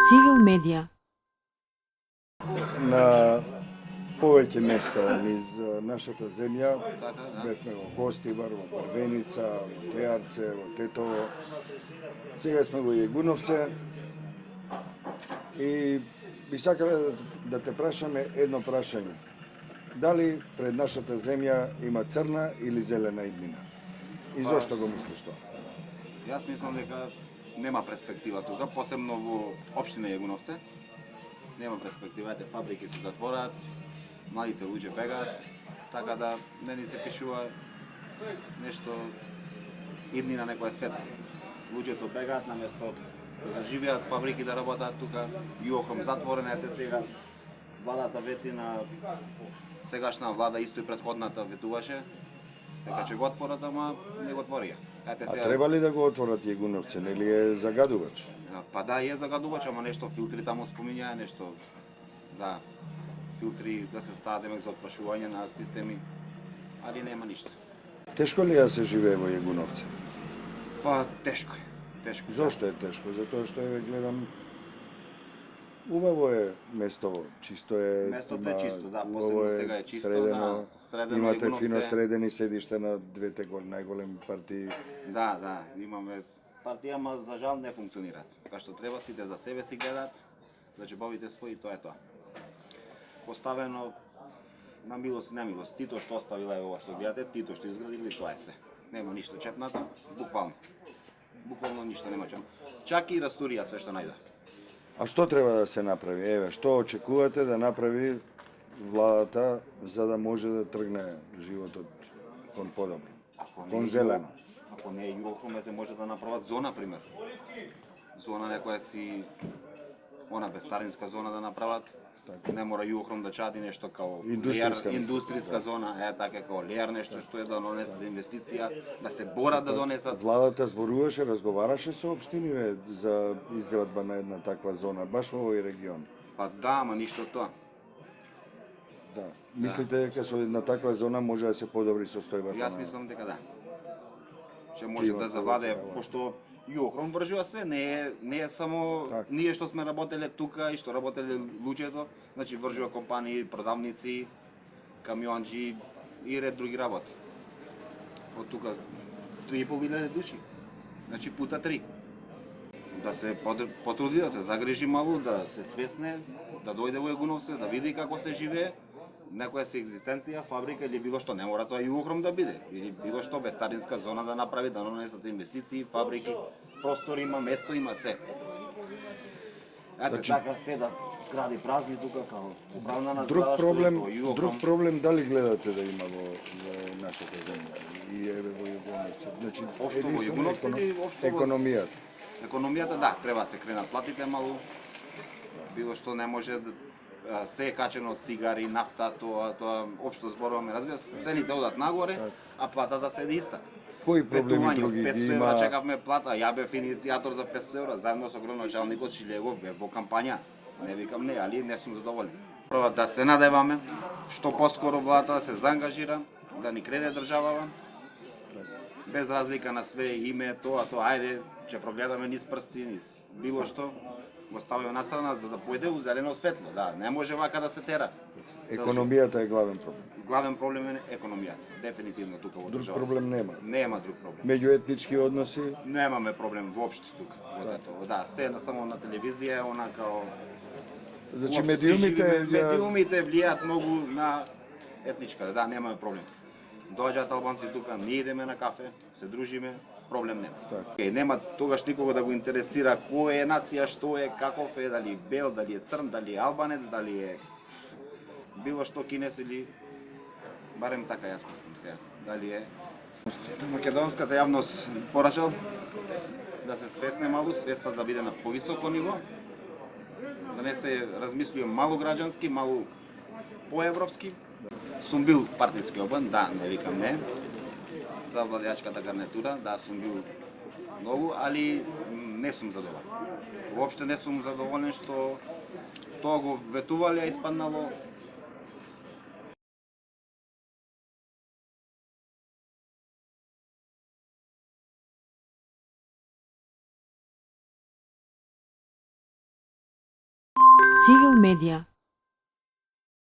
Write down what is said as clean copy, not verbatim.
Civil Media. На повеќе места низ нашата земја бевме во Костивар, во Барбеница, во Теарце, во Тетово. Сега сме во Јегуновце и би сакале да те прашаме едно прашање. Дали пред нашата земја има црна или зелена иднина? И зошто го мислиш тоа? Јас мислам дека нема перспектива тука, посебно во општина Јегуновце. Нема перспектива, фабрики се затвораат, младите луѓе бегаат, така да не ни се пишува нешто иднина некоја светла. Луѓето бегаат наместо да живеат, фабрики да работат тука, Јохом затворен, ете сега владата вети на сегашна влада, исто и претходната ветуваше, дека ќе го отворат, ама не го отворија. Ете А сега, треба ли да го отворат Јегуновце, нели е загадувач? па да, е загадувач, ама нешто филтри таму спомињаа, нешто, да, филтри да се стават демек за отпрашување на системи, али нема ништо. Тешко ли да се живее во Јегуновце? Па тешко е, тешко. Зошто е тешко? Затоа што гледам убаво е место, чисто е. Местото е чисто, да, убаво посебно сега е чисто, средено, да, средено имате Јегуновце. фино средени седишта на двете најголеми партии. Да, имаме партија, ама за жал не функционираат. Така што треба сите за себе си гледаат, за џебовите своји, тоа е тоа. Поставено на милост и немилост. Тито што оставила е ова што гледате, Тито што изградили, тоа е се. Нема ништо чепнато, буквално. Буквално ништо нема чепнато. Чак и растурија све што најде. А што треба да се направи? Еве, што очекувате да направи владата за да може да тргне животот кон подобро? Кон зелено? Ако не е Јурохромете, може да направат зона, пример. Зона некоја си, она безцаринска зона да направат. Не мора Јухром да чади нешто као индустријска зона, така као леар, нешто што е да донесат инвестиција, да се борат да донесат. Владата зборуваше, разговараше со општиниве за изградба на една таква зона, баш во овој регион. Па да, ама ништо тоа. Да. Мислите дека со една таква зона може да се подобри состојбата? Јас мислам дека да. Че може да завладее, пошто Јухром вржува се, не е само ние што сме работеле тука и што работеле луѓето, значи вржува компании, продавници, камионџи и ред други работи. Од тука 3.500 души. Значи пута 3. Да се потруди, да се загрижи малку, да се свесне, да дојде во Јегуновце, да види како се живее, некоја си екзистенција, фабрика или било што, не мора тоа Јухром да биде, или било што безцаринска зона да направи, да донесат инвестиции, фабрики, простор има, место има, се. Ето така се да згради празни тука као управна Друг зграда друг проблем дали гледате да има во нашата земја и еве во Јегуновце? Значи, Општо во Јегуновце или општо во економијата? Економијата, да, треба да се кренат платите малку. Било што не може да се е качено од цигари, нафта, тоа општо зборуваме, разбира се, цените одат нагоре, а платата се иста. Кои проблеми Петување од други 500 има? евра чекавме плата, ја бев иницијатор за 500 евра, заедно со градоначалникот Шилегов бев во кампања. Не викам не, али не сум задоволен. Прво да се надеваме, што поскоро владата да се заангажира, да ни крене државава, без разлика на све име, тоа, ајде, ќе прогледаме низ прсти, низ било што, го ставиме на страна за да појде у зелено светло, да, не може вака да се тера. Економијата е главен проблем. Главен проблем е економијата, дефинитивно тука во Друг државата. проблем нема. Нема друг проблем. Меѓуетнички односи? Немаме проблем воопшто тука. Да, се само на телевизија, онака Значи уопште се медиумите живееме, медиумите влијаат многу на етничка, да, немаме проблем. Доаѓаат албанци тука, ние идеме на кафе, се дружиме, проблем нема. Нема тогаш никого да го интересира која е нација, што е, каков е, дали е бел, дали е црн, дали е албанец, дали е било што кинес или барем така јас мислам сега. Дали е македонската јавност порачал да се свесне малку, свеста да биде на повисоко ниво, да не се размислува малу граѓански, малу поевропски. Сум бил партиски обан, да, не викам не, за владеачката гарнитура, да, сум бил многу, али не сум задоволен. Воопште не сум задоволен што тоа го ветувале, а испаднало Civil Media.